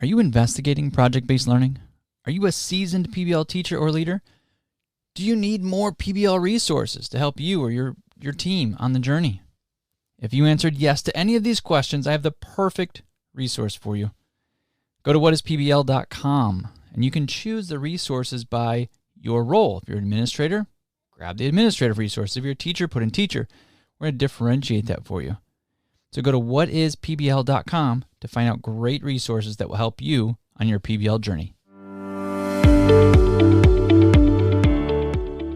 Are you investigating project-based learning? Are you a seasoned PBL teacher or leader? Do you need more PBL resources to help you or your team on the journey? If you answered yes to any of these questions, I have the perfect resource for you. Go to whatispbl.com and you can choose the resources by your role. If you're an administrator, grab the administrative resource. If you're a teacher, put in teacher. We're going to differentiate that for you. So go to whatispbl.com to find out great resources that will help you on your PBL journey.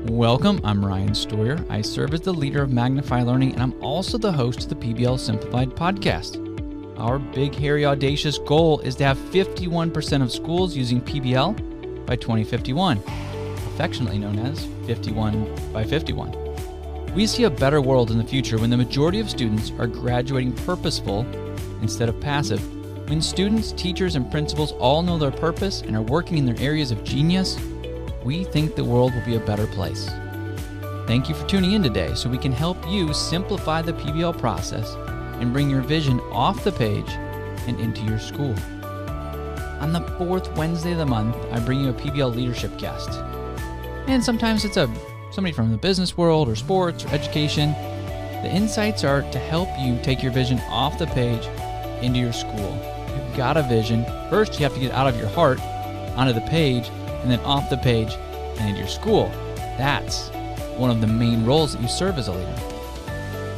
Welcome, I'm Ryan Stoyer. I serve as the leader of Magnify Learning, and I'm also the host of the PBL Simplified Podcast. Our big, hairy, audacious goal is to have 51% of schools using PBL by 2051, affectionately known as 51 by 51. We see a better world in the future when the majority of students are graduating purposeful instead of passive. When students, teachers, and principals all know their purpose and are working in their areas of genius, we think the world will be a better place. Thank you for tuning in today so we can help you simplify the PBL process and bring your vision off the page and into your school. On the fourth Wednesday of the month, I bring you a PBL leadership guest. And sometimes it's somebody from the business world or sports or education. The insights are to help you take your vision off the page into your school. You've got a vision. First, you have to get it out of your heart onto the page and then off the page and into your school. That's one of the main roles that you serve as a leader.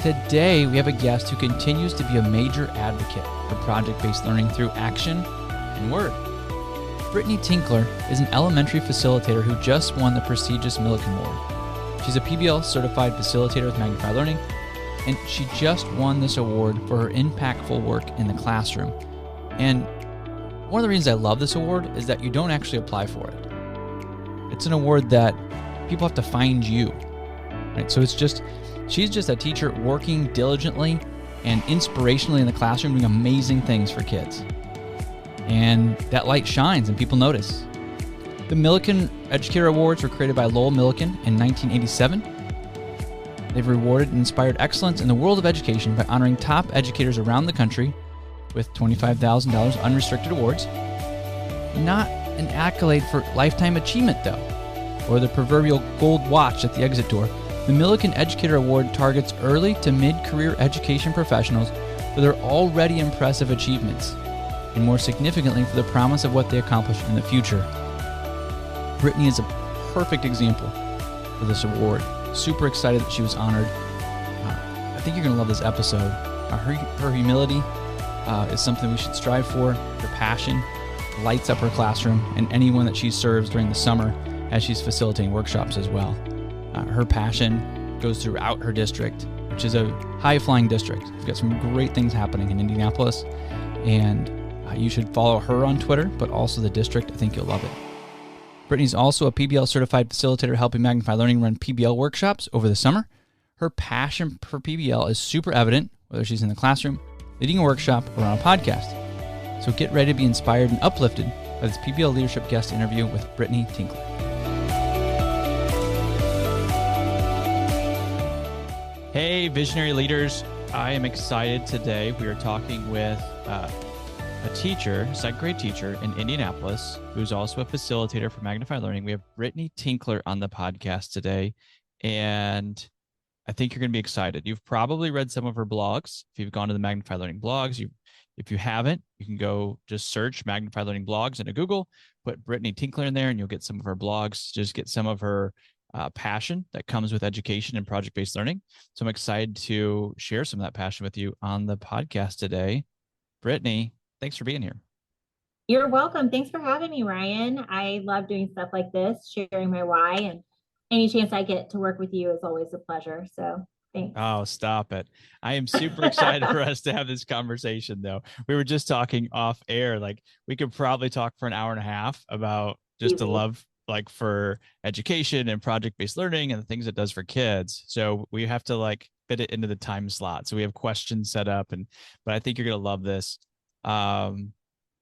Today, we have a guest who continues to be a major advocate for project-based learning through action and word. Brittany Tinkler is an elementary facilitator who just won the prestigious Milican Award. She's a PBL Certified Facilitator with Magnify Learning, and she just won this award for her impactful work in the classroom. And one of the reasons I love this award is that you don't actually apply for it. It's an award that people have to find you, right? So she's just a teacher working diligently and inspirationally in the classroom, doing amazing things for kids. And that light shines and people notice. The Milican Educator Awards were created by Lowell Milican in 1987. They've rewarded and inspired excellence in the world of education by honoring top educators around the country with $25,000 unrestricted awards. Not an accolade for lifetime achievement, though, or the proverbial gold watch at the exit door. The Milican Educator Award targets early to mid-career education professionals for their already impressive achievements, and more significantly, for the promise of what they accomplish in the future. Brittany is a perfect example for this award. Super excited that she was honored. I think you're going to love this episode. Her humility is something we should strive for. Her passion lights up her classroom and anyone that she serves during the summer as she's facilitating workshops as well. Her passion goes throughout her district, which is a high-flying district. We've got some great things happening in Indianapolis, and you should follow her on Twitter, but also the district. I think you'll love it. Brittany's also a PBL Certified Facilitator helping Magnify Learning run PBL workshops over the summer. Her passion for PBL is super evident, whether she's in the classroom, leading a workshop, or on a podcast. So get ready to be inspired and uplifted by this PBL leadership guest interview with Brittany Tinkler. Hey, visionary leaders. I am excited today. We are talking with a teacher, second grade teacher in Indianapolis, who's also a facilitator for Magnify Learning. We have Brittany Tinkler on the podcast today, and I think you're going to be excited. You've probably read some of her blogs. If you've gone to the Magnify Learning blogs, if you haven't, you can go just search Magnify Learning blogs into Google, put Brittany Tinkler in there, and you'll get some of her blogs. Just get some of her passion that comes with education and project-based learning. So I'm excited to share some of that passion with you on the podcast today. Brittany, thanks for being here. You're welcome. Thanks for having me, Ryan. I love doing stuff like this, sharing my why, and any chance I get to work with you is always a pleasure. So thanks. Oh, stop it. I am super excited for us to have this conversation, though. We were just talking off air. Like, we could probably talk for an hour and a half about just the love, like, for education and project-based learning and the things it does for kids. So we have to fit it into the time slot. So we have questions set up, but I think you're going to love this.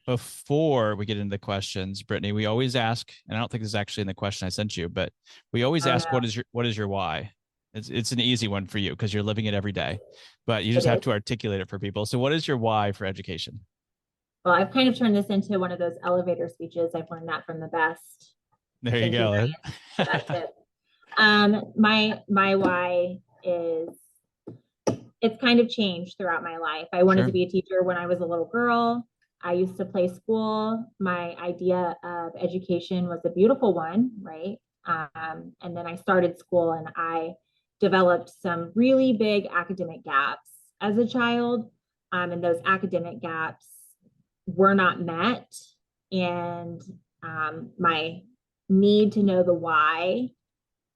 Before we get into the questions, Brittany, we always ask, and I don't think this is actually in the question I sent you, but we always ask, what is your why? It's an easy one for you because you're living it every day, but you just have to articulate it for people. So what is your why for education? Well, I've kind of turned this into one of those elevator speeches. I've learned that from the best. There you Thank you, go. Ryan, for that tip. My why is it's kind of changed throughout my life. I wanted Sure. to be a teacher when I was a little girl. I used to play school. My idea of education was a beautiful one, right? And then I started school and I developed some really big academic gaps as a child. And those academic gaps were not met. And my need to know the why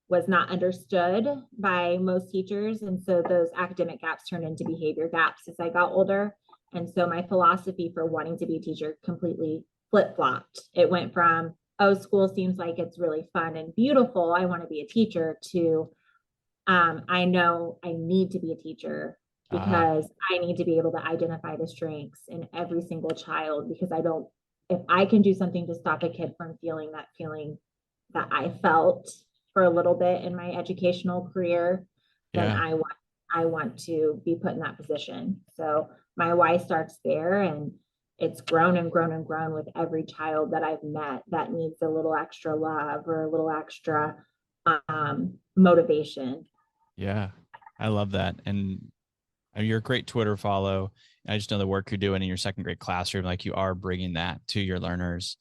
was not understood by most teachers. And so those academic gaps turned into behavior gaps as I got older. And so my philosophy for wanting to be a teacher completely flip-flopped. It went from, oh, school seems like it's really fun and beautiful, I want to be a teacher, to I know I need to be a teacher because I need to be able to identify the strengths in every single child, because if I can do something to stop a kid from feeling that I felt for a little bit in my educational career, then Yeah. I want to be put in that position. So my why starts there, and it's grown and grown and grown with every child that I've met that needs a little extra love or a little extra motivation. Yeah. I love that. And you're a great Twitter follow. I just know the work you're doing in your second grade classroom. Like, you are bringing that to your learners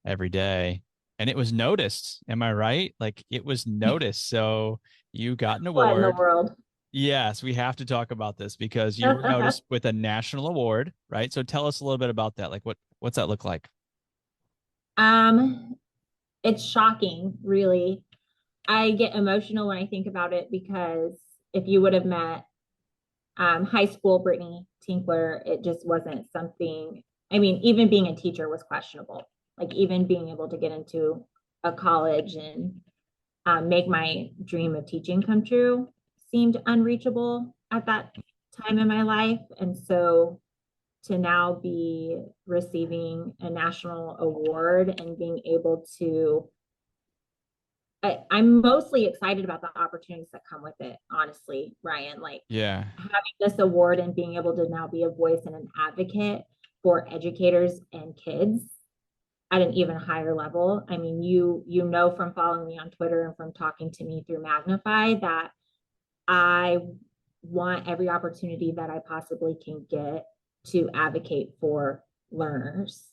every day. And it was noticed. Am I right? Like, it was noticed. So you got an What in the award. world? Yes, we have to talk about this because you were noticed with a national award, right? So tell us a little bit about that. Like, what's that look like? um, it's shocking, really. I get emotional when I think about it, because if you would have met high school Brittany Tinkler, it just wasn't something. I mean, even being a teacher was questionable. Like, even being able to get into a college and make my dream of teaching come true seemed unreachable at that time in my life. And so to now be receiving a national award and being able to, I'm mostly excited about the opportunities that come with it, honestly, Ryan. Like, Yeah. having this award and being able to now be a voice and an advocate for educators and kids at an even higher level. I mean, you know from following me on Twitter and from talking to me through Magnify that I want every opportunity that I possibly can get to advocate for learners.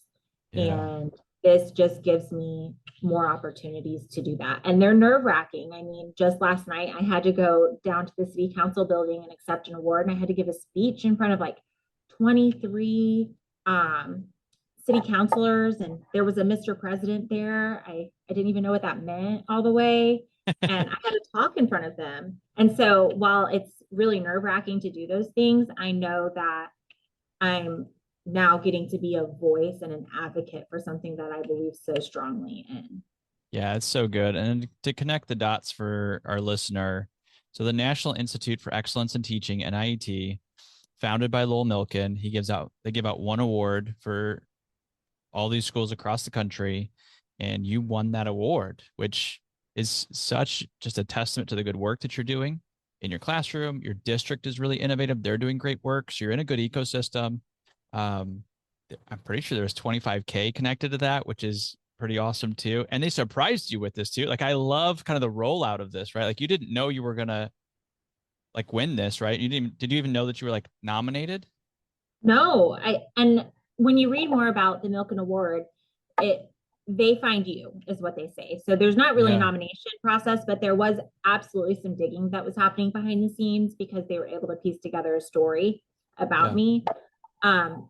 Yeah. And this just gives me more opportunities to do that. And they're nerve wracking. I mean, just last night, I had to go down to the city council building and accept an award. And I had to give a speech in front of like 23 um, city councilors. And there was a Mr. President there. I didn't even know what that meant all the way. And I had to talk in front of them. And so while it's really nerve wracking to do those things, I know that I'm now getting to be a voice and an advocate for something that I believe so strongly in. Yeah, it's so good. And to connect the dots for our listener, so the National Institute for Excellence in Teaching, NIET, founded by Lowell Milken, they give out one award for all these schools across the country, and you won that award, which is such just a testament to the good work that you're doing in your classroom. Your district is really innovative. They're doing great work. So you're in a good ecosystem. Um, I'm pretty sure there's 25K connected to that, which is pretty awesome too. And they surprised you with this too. Like, I love kind of the rollout of this, right? Like, you didn't know you were gonna like win this, right? Did you even know that you were like nominated? No, and when you read more about the Milican Award, it they find you is what they say. So there's not really a Yeah. nomination process, but there was absolutely some digging that was happening behind the scenes because they were able to piece together a story about Yeah. me.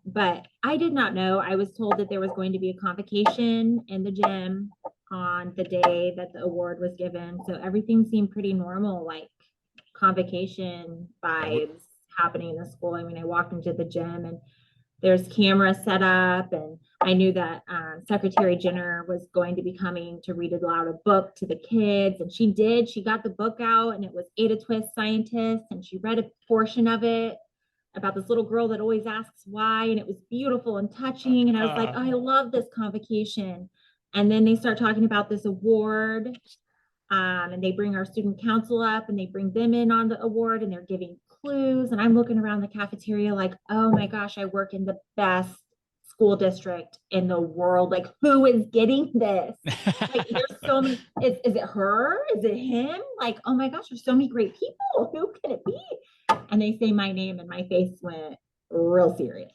But I did not know. I was told that there was going to be a convocation in the gym on the day that the award was given. So everything seemed pretty normal, like convocation vibes happening in the school. I mean, I walked into the gym and there's cameras set up, and I knew that Secretary Jenner was going to be coming to read aloud a book to the kids, and she did. She got the book out, and it was Ada Twist Scientist, and she read a portion of it about this little girl that always asks why, and it was beautiful and touching. And I was like, oh, I love this convocation. And then they start talking about this award, and they bring our student council up and they bring them in on the award, and they're giving clues. And I'm looking around the cafeteria like, oh my gosh, I work in the best school district in the world. Like, who is getting this? Like, there's so many. Is it her? Is it him? Like, oh my gosh, there's so many great people. Who can it be? And they say my name, and my face went real serious.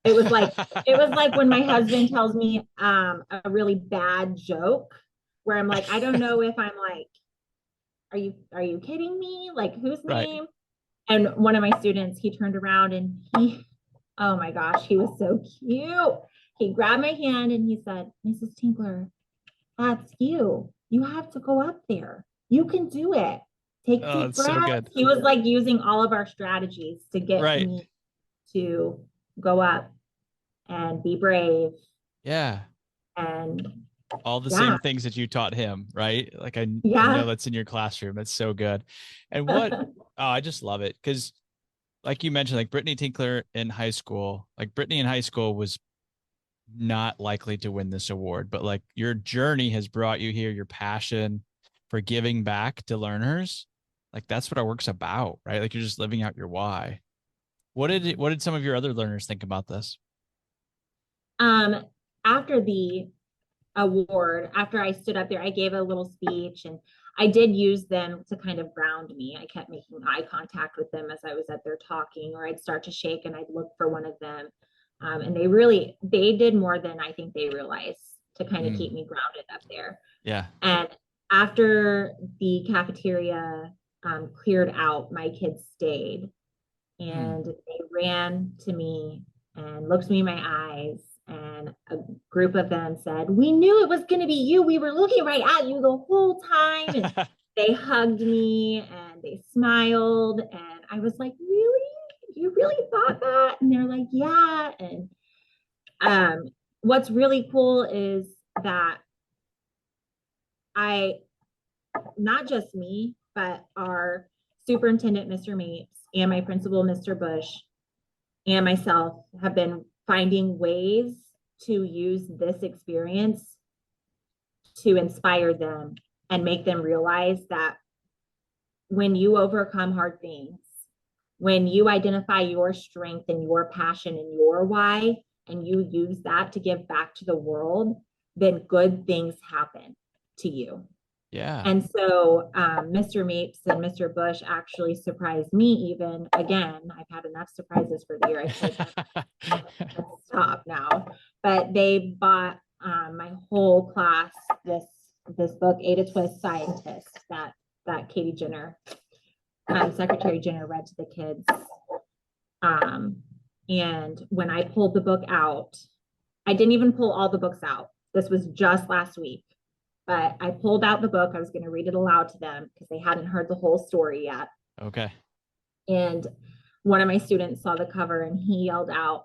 It was like when my husband tells me a really bad joke, where I'm like, I don't know if I'm like, are you kidding me? Like, whose name? And one of my students, he turned around and oh my gosh, he was so cute. He grabbed my hand and he said, Mrs. Tinkler, that's you. You have to go up there. You can do it. Take deep breaths. So good. He was like using all of our strategies to get me to go up and be brave. Yeah. And all the same things that you taught him, right? Like I know that's in your classroom. That's so good. And I just love it. Cause like you mentioned, like Brittany Tinkler in high school, like Brittany in high school was not likely to win this award, but like your journey has brought you here, your passion for giving back to learners. Like that's what our work's about, right? Like you're just living out your why. What did some of your other learners think about this? After the award, after I stood up there, I gave a little speech, and I did use them to kind of ground me. I kept making eye contact with them as I was up there talking, or I'd start to shake and I'd look for one of them. And they did more than I think they realized to kind of keep me grounded up there. Yeah. And after the cafeteria cleared out, my kids stayed and they ran to me and looked me in my eyes. And a group of them said, we knew it was going to be you. We were looking right at you the whole time. And they hugged me and they smiled. And I was like, really? You really thought that? And they're like, yeah. And what's really cool is that not just me, but our superintendent, Mr. Mapes, and my principal, Mr. Bush, and myself have been finding ways to use this experience to inspire them and make them realize that when you overcome hard things, when you identify your strength and your passion and your why, and you use that to give back to the world, then good things happen to you. Yeah. And so Mr. Mapes and Mr. Bush actually surprised me even. Again, I've had enough surprises for the year. I said, let's stop now. But they bought my whole class this book, Ada Twist Scientist, that Katie Jenner, Secretary Jenner, read to the kids. And when I pulled the book out, I didn't even pull all the books out. This was just last week. But I pulled out the book. I was going to read it aloud to them because they hadn't heard the whole story yet. Okay. And one of my students saw the cover and he yelled out,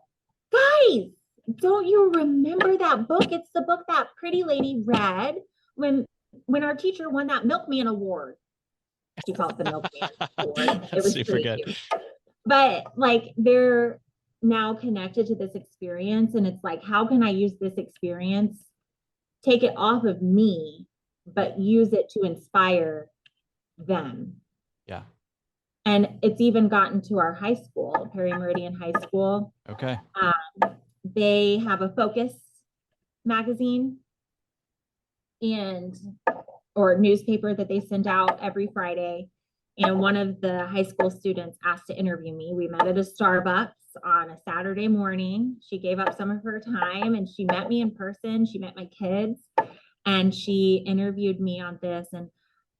guys, don't you remember that book? It's the book that pretty lady read when our teacher won that Milkman Award. She called it the Milkman Award. It was super good. Cute. But like they're now connected to this experience. And it's like, how can I use this experience? Take it off of me, but use it to inspire them. Yeah. And it's even gotten to our high school, Perry Meridian High School. Okay. They have a Focus magazine or newspaper that they send out every Friday. And one of the high school students asked to interview me. We met at a Starbucks on a Saturday morning. She gave up some of her time and she met me in person. She met my kids and she interviewed me on this. And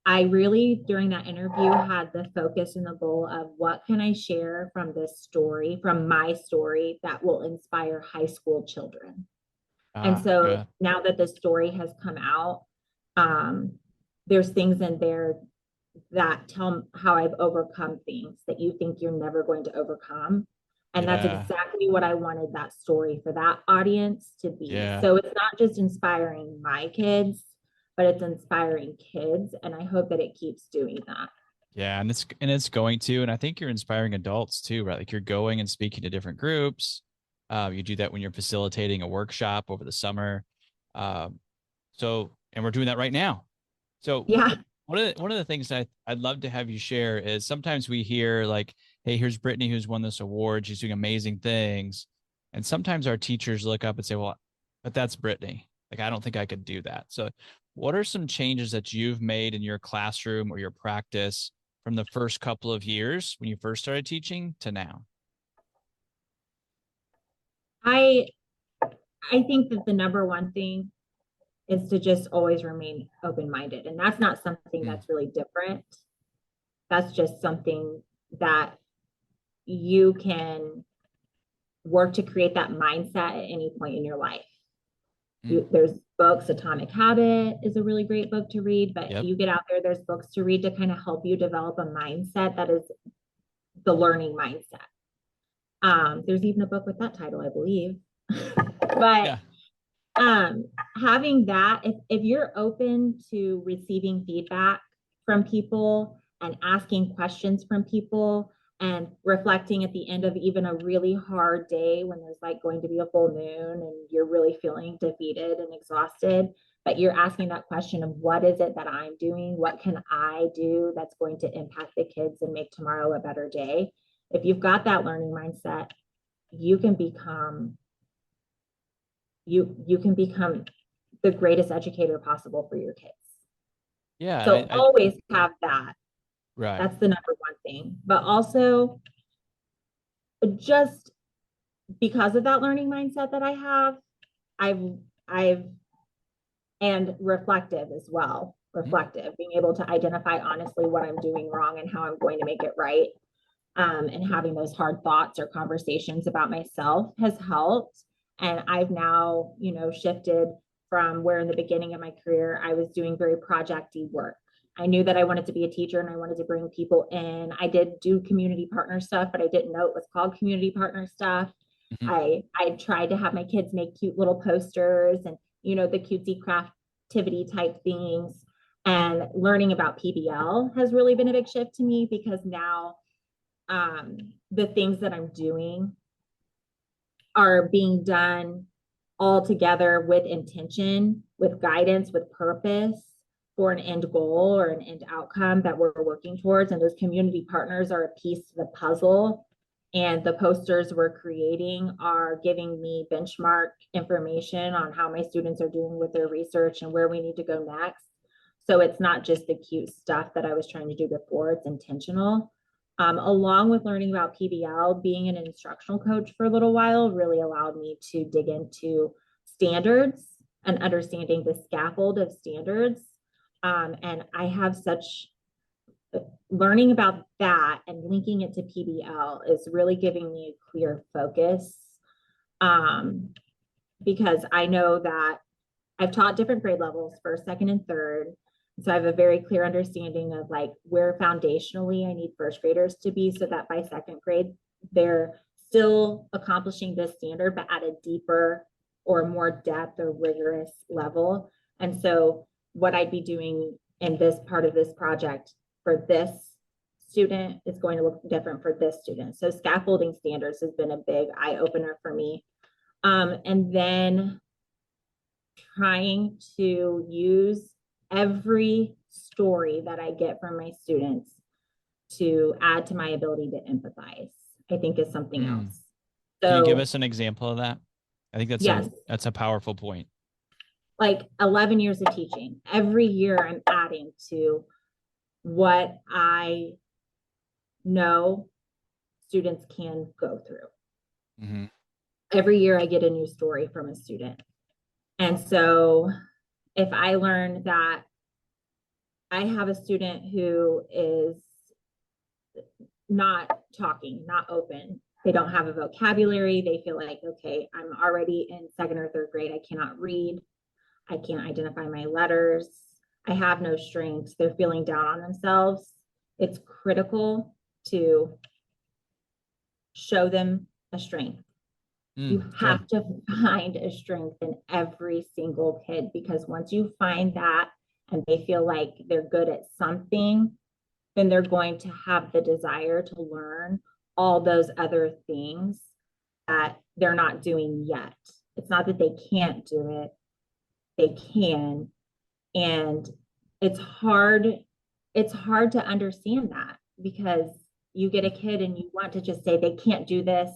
I really, during that interview, had the focus and the goal of what can I share from this story, from my story, that will inspire high school children. And so now that the story has come out, there's things in there that tell how I've overcome things that you think you're never going to overcome. And that's exactly what I wanted that story for that audience to be. Yeah. So it's not just inspiring my kids, but it's inspiring kids. And I hope that it keeps doing that. Yeah. And it's going to, and I think you're inspiring adults too, right? Like you're going and speaking to different groups. You do that when you're facilitating a workshop over the summer. And we're doing that right now. So yeah. One of the things I'd love to have you share is sometimes we hear like, hey, here's Brittany who's won this award. She's doing amazing things. And sometimes our teachers look up and say, well, but that's Brittany. Like, I don't think I could do that. So what are some changes that you've made in your classroom or your practice from the first couple of years when you first started teaching to now? I think that the number one thing is to just always remain open-minded. And that's not something that's really different. That's just something that you can work to create that mindset at any point in your life. There's books. Atomic Habit is a really great book to read, but you get out there, there's books to read to kind of help you develop a mindset that is the learning mindset. There's even a book with that title, I believe. But having that, if you're open to receiving feedback from people and asking questions from people and reflecting at the end of even a really hard day when there's like going to be a full moon and you're really feeling defeated and exhausted, but you're asking that question of what is it that I'm doing? What can I do that's going to impact the kids and make tomorrow a better day? If you've got that learning mindset, you can become the greatest educator possible for your kids. Yeah. So always have that. Right. That's the number one thing. But also, just because of that learning mindset that I have, and reflective as well. Reflective, being able to identify honestly what I'm doing wrong and how I'm going to make it right. And having those hard thoughts or conversations about myself has helped. And I've now, shifted from where in the beginning of my career, I was doing very project-y work. I knew that I wanted to be a teacher and I wanted to bring people in. I did do community partner stuff, but I didn't know it was called community partner stuff. I tried to have my kids make cute little posters and, the cutesy craftivity type things. And learning about PBL has really been a big shift to me because now the things that I'm doing are being done all together with intention, with guidance, with purpose for an end goal or an end outcome that we're working towards. And those community partners are a piece of the puzzle. And the posters we're creating are giving me benchmark information on how my students are doing with their research and where we need to go next. So it's not just the cute stuff that I was trying to do before, it's intentional. Along with learning about PBL, being an instructional coach for a little while really allowed me to dig into standards and understanding the scaffold of standards. And I have such learning about that and linking it to PBL is really giving me a clear focus. Because I know that I've taught different grade levels, first, second, and third. So I have a very clear understanding of like where foundationally I need first graders to be so that by second grade, they're still accomplishing this standard, but at a deeper or more depth or rigorous level. And so what I'd be doing in this part of this project for this student is going to look different for this student. So scaffolding standards has been a big eye opener for me. And then trying to use every story that I get from my students to add to my ability to empathize, I think is something else. So, can you give us an example of that? I think that's a powerful point. Like 11 years of teaching, every year I'm adding to what I know students can go through. Every year I get a new story from a student. And so if I learn that I have a student who is not talking, not open, they don't have a vocabulary, they feel like, okay, I'm already in second or third grade, I cannot read, I can't identify my letters, I have no strengths, they're feeling down on themselves. It's critical to show them a strength. You have to find a strength in every single kid, because once you find that and they feel like they're good at something, then they're going to have the desire to learn all those other things that they're not doing yet. It's not that they can't do it, they can. And it's hard to understand that, because you get a kid and you want to just say they can't do this.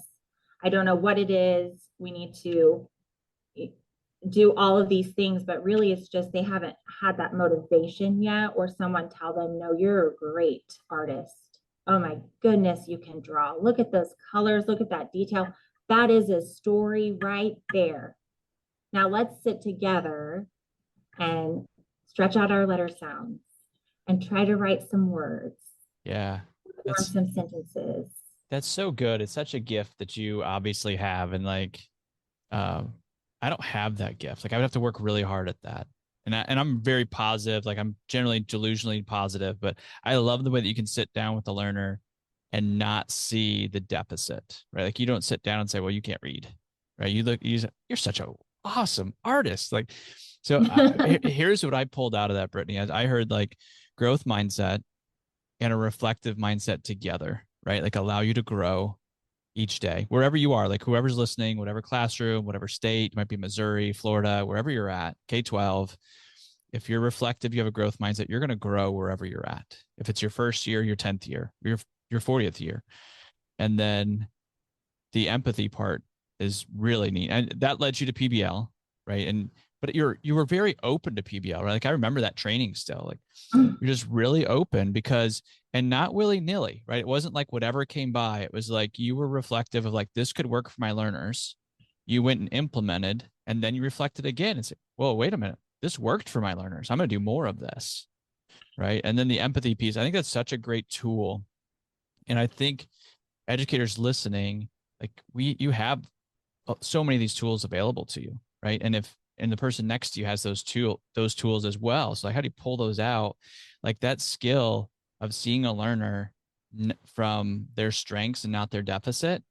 I don't know what it is. We need to do all of these things, but really it's just they haven't had that motivation yet, or someone tell them, no, you're a great artist. Oh my goodness, you can draw. Look at those colors. Look at that detail. That is a story right there. Now let's sit together and stretch out our letter sounds and try to write some words. Yeah. Form some sentences. That's so good. It's such a gift that you obviously have. And like, I don't have that gift. Like I would have to work really hard at that. And I'm very positive. Like I'm generally delusionally positive, but I love the way that you can sit down with the learner and not see the deficit, right? Like you don't sit down and say, well, you can't read, right? You're such a awesome artist. Like, so here's what I pulled out of that, Brittany. I heard like growth mindset and a reflective mindset together, right? Like allow you to grow each day, wherever you are, like whoever's listening, whatever classroom, whatever state, it might be Missouri, Florida, wherever you're at, K-12. If you're reflective, you have a growth mindset, you're going to grow wherever you're at. If it's your first year, your 10th year, your 40th year. And then the empathy part is really neat. And that led you to PBL, right? But you were very open to PBL, right? Like I remember that training still. Like you're just really open and not willy-nilly, right? It wasn't like whatever came by. It was like you were reflective of like, this could work for my learners. You went and implemented, and then you reflected again and said, whoa, wait a minute. This worked for my learners. I'm going to do more of this, right? And then the empathy piece, I think that's such a great tool. And I think educators listening, like you have so many of these tools available to you, right? And the person next to you has those tools as well. So like, how do you pull those out? Like that skill of seeing a learner from their strengths and not their deficit.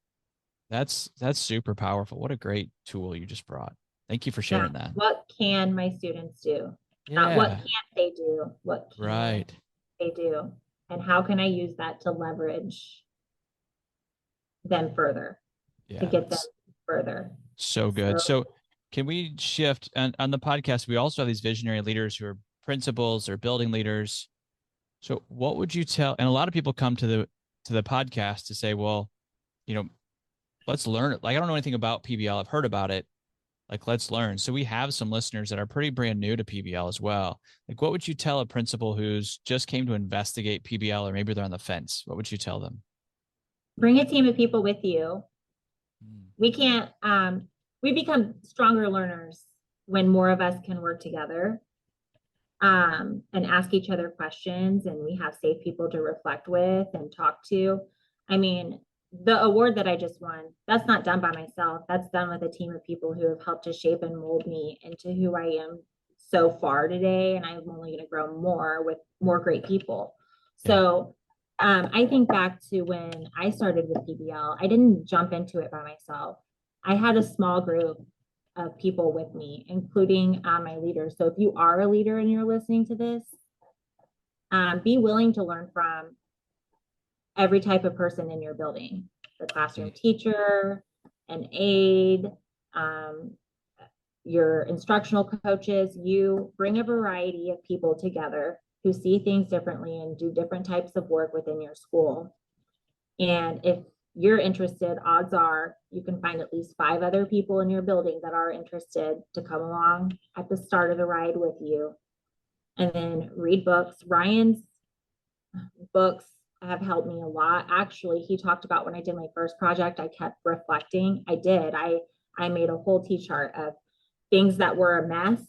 That's super powerful. What a great tool you just brought. Thank you for sharing that. What can my students do? Yeah. Not what can't they do? What can they do? And how can I use that to leverage them further, to get them further? So good. So can we shift on the podcast? We also have these visionary leaders who are principals or building leaders. So what would you tell? And a lot of people come to the podcast to say, well, let's learn it. Like, I don't know anything about PBL. I've heard about it. Like, let's learn. So we have some listeners that are pretty brand new to PBL as well. Like, what would you tell a principal who's just came to investigate PBL, or maybe they're on the fence? What would you tell them? Bring a team of people with you. We can't, we become stronger learners when more of us can work together and ask each other questions, and we have safe people to reflect with and talk to. I mean, the award that I just won, that's not done by myself. That's done with a team of people who have helped to shape and mold me into who I am so far today. And I'm only going to grow more with more great people. So I think back to when I started with PBL, I didn't jump into it by myself. I had a small group of people with me, including my leaders. So if you are a leader and you're listening to this, be willing to learn from every type of person in your building, the classroom teacher, an aide, your instructional coaches. You bring a variety of people together who see things differently and do different types of work within your school. And if you're interested, odds are you can find at least 5 other people in your building that are interested to come along at the start of the ride with you. And then read books. Ryan's books have helped me a lot. Actually, he talked about when I did my first project, I kept reflecting. I made a whole T-chart of things that were a mess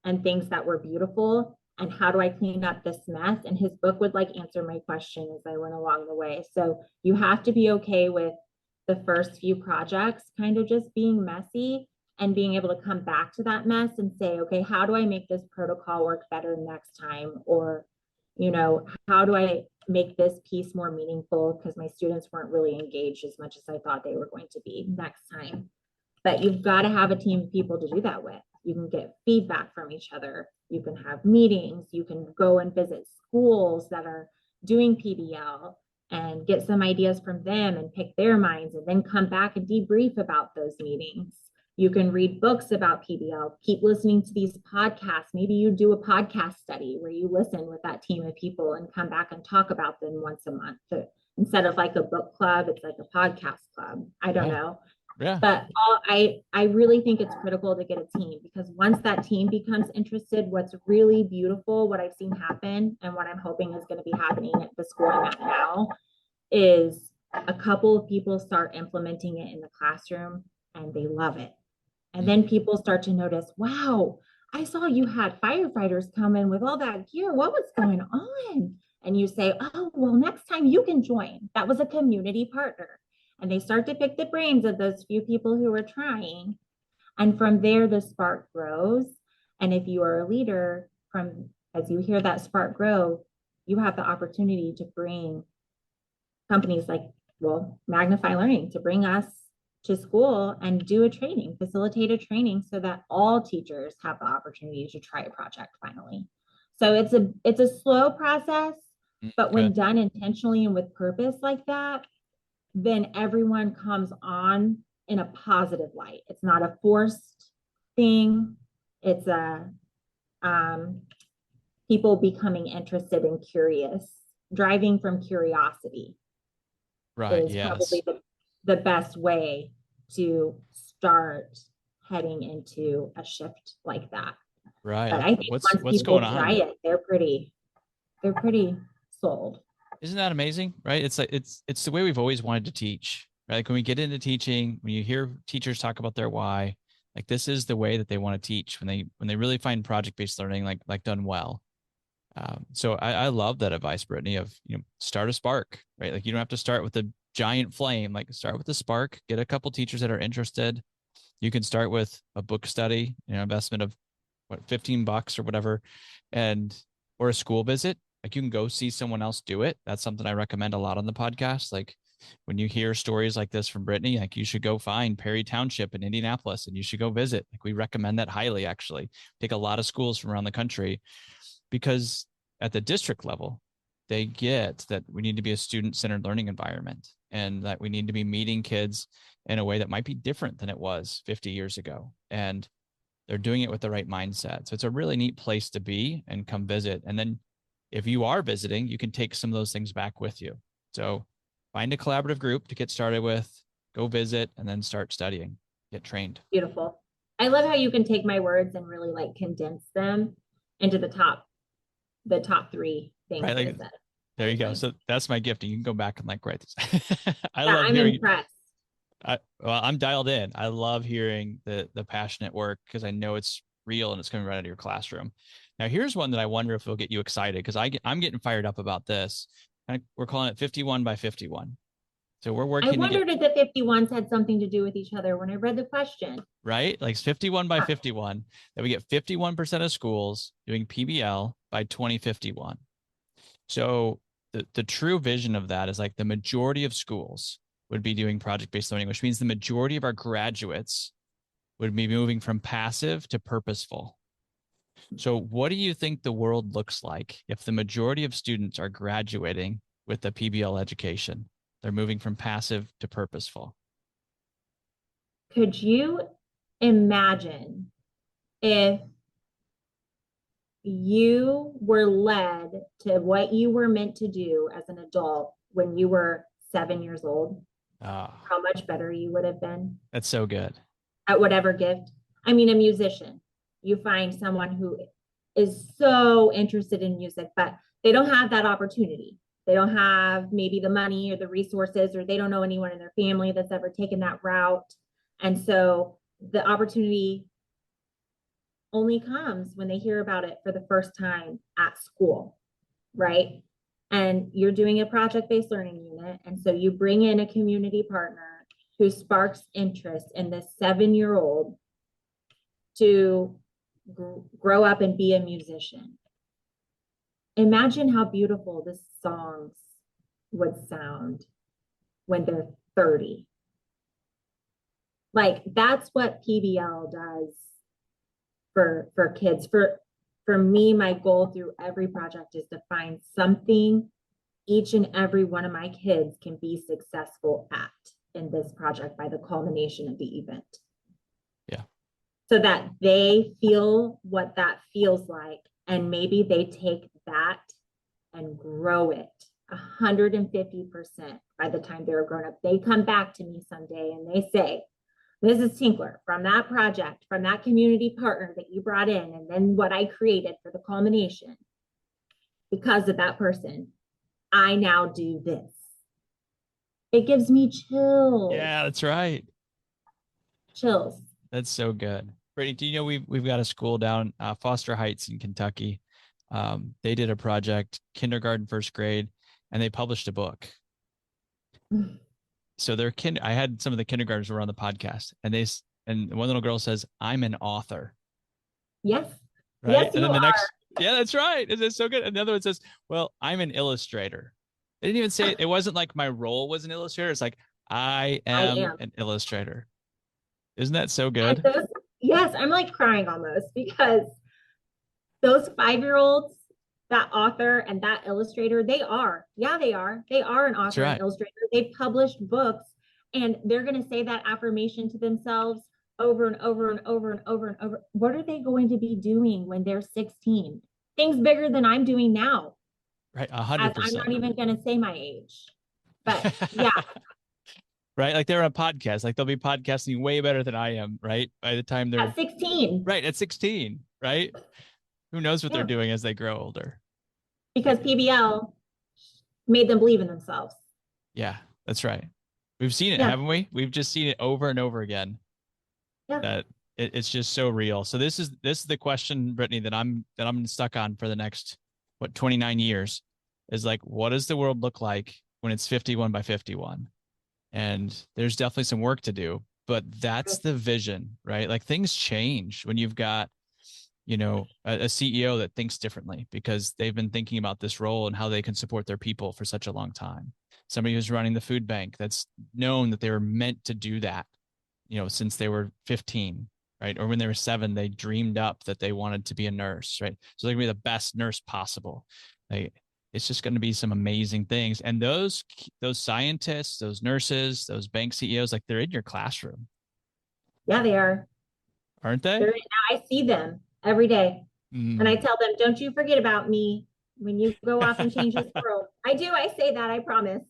and things that were beautiful, and how do I clean up this mess? And his book would like answer my question as I went along the way. So you have to be okay with the first few projects kind of just being messy and being able to come back to that mess and say, okay, how do I make this protocol work better next time? Or, how do I make this piece more meaningful because my students weren't really engaged as much as I thought they were going to be next time? But you've got to have a team of people to do that with. You can get feedback from each other. You can have meetings. You can go and visit schools that are doing PBL and get some ideas from them and pick their minds, and then come back and debrief about those meetings. You can read books about PBL, keep listening to these podcasts. Maybe you do a podcast study where you listen with that team of people and come back and talk about them once a month. So instead of like a book club, it's like a podcast club. I don't know. Yeah. But I really think it's critical to get a team, because once that team becomes interested, what's really beautiful, what I've seen happen and what I'm hoping is going to be happening at the school I'm at now, is a couple of people start implementing it in the classroom and they love it. And then people start to notice, wow, I saw you had firefighters come in with all that gear. What was going on? And you say, oh, well, next time you can join. That was a community partner. And they start to pick the brains of those few people who are trying. And from there, the spark grows. And if you are a leader, as you hear that spark grow, you have the opportunity to bring companies like, well, Magnify Learning, to bring us to school and do a training, facilitate a training, so that all teachers have the opportunity to try a project finally. So it's a slow process, but when done intentionally and with purpose like that, then everyone comes on in a positive light. It's not a forced thing. It's a people becoming interested and curious, driving from curiosity. Right. Is Yes. probably the best way to start heading into a shift like that. Right. But I think what's once people going on? try it, they're pretty sold. Isn't that amazing? Right. It's like, it's the way we've always wanted to teach, right? Like when we get into teaching, when you hear teachers talk about their why, like this is the way that they want to teach when they really find project-based learning, like done well. So I love that advice, Brittany, of, start a spark, right? Like you don't have to start with a giant flame, like start with the spark, get a couple teachers that are interested. You can start with a book study, investment of $15 or whatever, or a school visit. Like you can go see someone else do it. That's something I recommend a lot on the podcast. Like when you hear stories like this from Brittany, like you should go find Perry Township in Indianapolis and you should go visit. Like we recommend that highly, actually. Take a lot of schools from around the country, because at the district level, they get that we need to be a student-centered learning environment and that we need to be meeting kids in a way that might be different than it was 50 years ago. And they're doing it with the right mindset. So it's a really neat place to be and come visit. And then if you are visiting, you can take some of those things back with you. So find a collaborative group to get started with, go visit, and then start studying, get trained. Beautiful. I love how you can take my words and really like condense them into the top three things. Right, like, there you go. So that's my gift. You can go back and like write this. I'm impressed. I'm dialed in. I love hearing the passionate work, because I know it's real and it's coming right out of your classroom. Now, here's one that I wonder if it'll get you excited, because I'm getting fired up about this. We're calling it 51 by 51. So we're working. I wondered if the 51s had something to do with each other when I read the question. Right? Like 51 by 51, that we get 51% of schools doing PBL by 2051. So the true vision of that is like the majority of schools would be doing project-based learning, which means the majority of our graduates would be moving from passive to purposeful. So what do you think the world looks like if the majority of students are graduating with a PBL education? They're moving from passive to purposeful. Could you imagine if you were led to what you were meant to do as an adult when you were 7 years old? How much better you would have been. That's so good. At whatever gift. I mean, a musician, you find someone who is so interested in music, but they don't have that opportunity. They don't have maybe the money or the resources, or they don't know anyone in their family that's ever taken that route. And so the opportunity only comes when they hear about it for the first time at school, right? And you're doing a project-based learning unit. And so you bring in a community partner who sparks interest in this 7-year-old to grow up and be a musician. Imagine how beautiful the songs would sound when they're 30. Like that's what PBL does for kids. For me, my goal through every project is to find something each and every one of my kids can be successful at in this project by the culmination of the event. Yeah. So that they feel what that feels like, and maybe they take that and grow it 150% by the time they're grown up. They come back to me someday and they say, Mrs. Tinkler, from that project, from that community partner that you brought in, and then what I created for the culmination, because of that person, I now do this. It gives me chills. Yeah, that's right. Chills. That's so good. Brittany, do you know we've got a school down Foster Heights in Kentucky. They did a project, kindergarten, first grade, and they published a book. So I had some of the kindergartners who were on the podcast, and one little girl says, "I'm an author." Yes. Right. Yes, and then you the are. next, yeah, that's right. It's so good. And the other one says, "Well, I'm an illustrator." They didn't even say it wasn't like my role was an illustrator. It's like I am an illustrator. Isn't that so good? Yes, I'm like crying almost, because those 5-year-olds, that author and that illustrator, they are an author and illustrator. They've published books, and they're going to say that affirmation to themselves over and over and over and over and over. What are they going to be doing when they're 16? Things bigger than I'm doing now. Right. 100%. I'm not even going to say my age, but yeah. Right. Like they're on a podcast, like they'll be podcasting way better than I am. Right. By the time they're at 16. Right. At 16. Right. Who knows what they're doing as they grow older? Because PBL made them believe in themselves. Yeah, that's right. We've seen it, haven't we? We've just seen it over and over again. Yeah. That it's just so real. So this is the question, Brittany, that I'm stuck on for the next 29 years, is like, what does the world look like when it's 51 by 51? And there's definitely some work to do, but that's the vision, right? Like things change when you've got, a CEO that thinks differently because they've been thinking about this role and how they can support their people for such a long time. Somebody who's running the food bank that's known that they were meant to do that, since they were 15, right? Or when they were 7, they dreamed up that they wanted to be a nurse, right? So they're gonna be the best nurse possible. It's just going to be some amazing things. And those scientists, those nurses, those bank CEOs, like they're in your classroom. Yeah, they are. Aren't they? Now I see them every day. And I tell them, don't you forget about me when you go off and change this world. I do. I say that. I promise.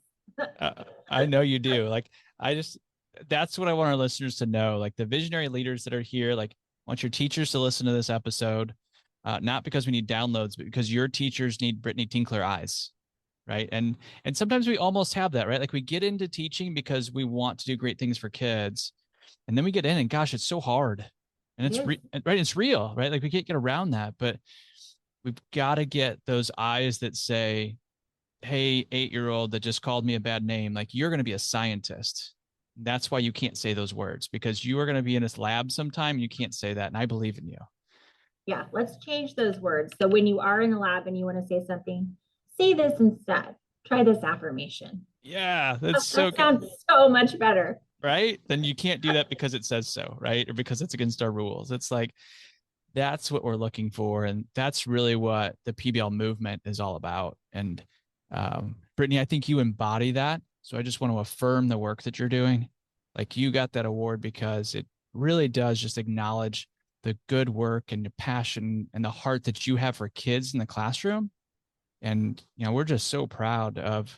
I know you do. Like, that's what I want our listeners to know. Like the visionary leaders that are here, like I want your teachers to listen to this episode. Not because we need downloads, but because your teachers need Brittany Tinkler eyes, right? And sometimes we almost have that, right? Like we get into teaching because we want to do great things for kids, and then we get in, and gosh, it's so hard, and it's right, it's real, right? Like we can't get around that, but we've got to get those eyes that say, "Hey, 8-year-old that just called me a bad name, like you're going to be a scientist." That's why you can't say those words, because you are going to be in this lab sometime, and you can't say that, and I believe in you. Yeah, let's change those words. So when you are in the lab and you want to say something, say this instead. Try this affirmation. Yeah, that sounds so much better. Right? Then you can't do that because it says so, right? Or because it's against our rules. It's like, that's what we're looking for. And that's really what the PBL movement is all about. And Brittany, I think you embody that. So I just want to affirm the work that you're doing. Like you got that award because it really does just acknowledge the good work and the passion and the heart that you have for kids in the classroom. And, we're just so proud of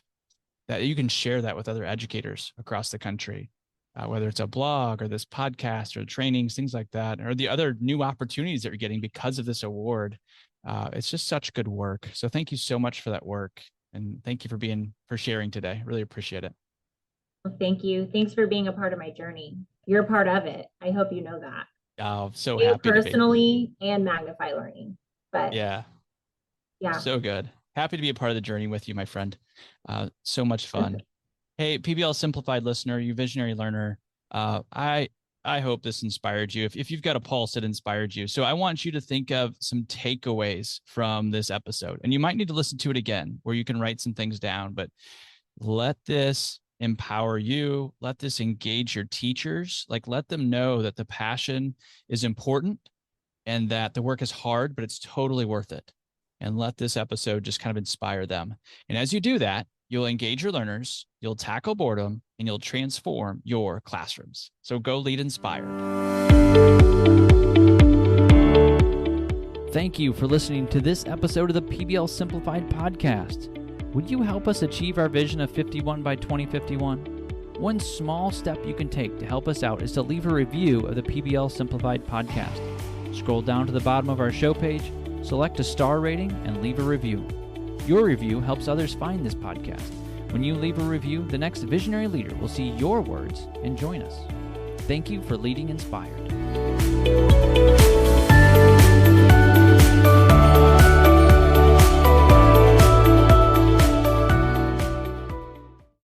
that. You can share that with other educators across the country, whether it's a blog or this podcast or trainings, things like that, or the other new opportunities that you're getting because of this award. It's just such good work. So thank you so much for that work. And thank you for sharing today. Really appreciate it. Well, thank you. Thanks for being a part of my journey. You're a part of it. I hope you know that. Oh, so happy personally and Magnify Learning. But yeah, so good. Happy to be a part of the journey with you, my friend. So much fun. Hey, PBL Simplified listener, you visionary learner. I hope this inspired you. If you've got a pulse, it inspired you. So I want you to think of some takeaways from this episode, and you might need to listen to it again, where you can write some things down. But let this empower you. Let this engage your teachers. Like, let them know that the passion is important and that the work is hard, but it's totally worth it. And let this episode just kind of inspire them. And as you do that, you'll engage your learners, you'll tackle boredom, and you'll transform your classrooms. So go lead inspired. Thank you for listening to this episode of the PBL Simplified Podcast. Would you help us achieve our vision of 51 by 2051? One small step you can take to help us out is to leave a review of the PBL Simplified Podcast. Scroll down to the bottom of our show page, select a star rating, and leave a review. Your review helps others find this podcast. When you leave a review, the next visionary leader will see your words and join us. Thank you for leading inspired.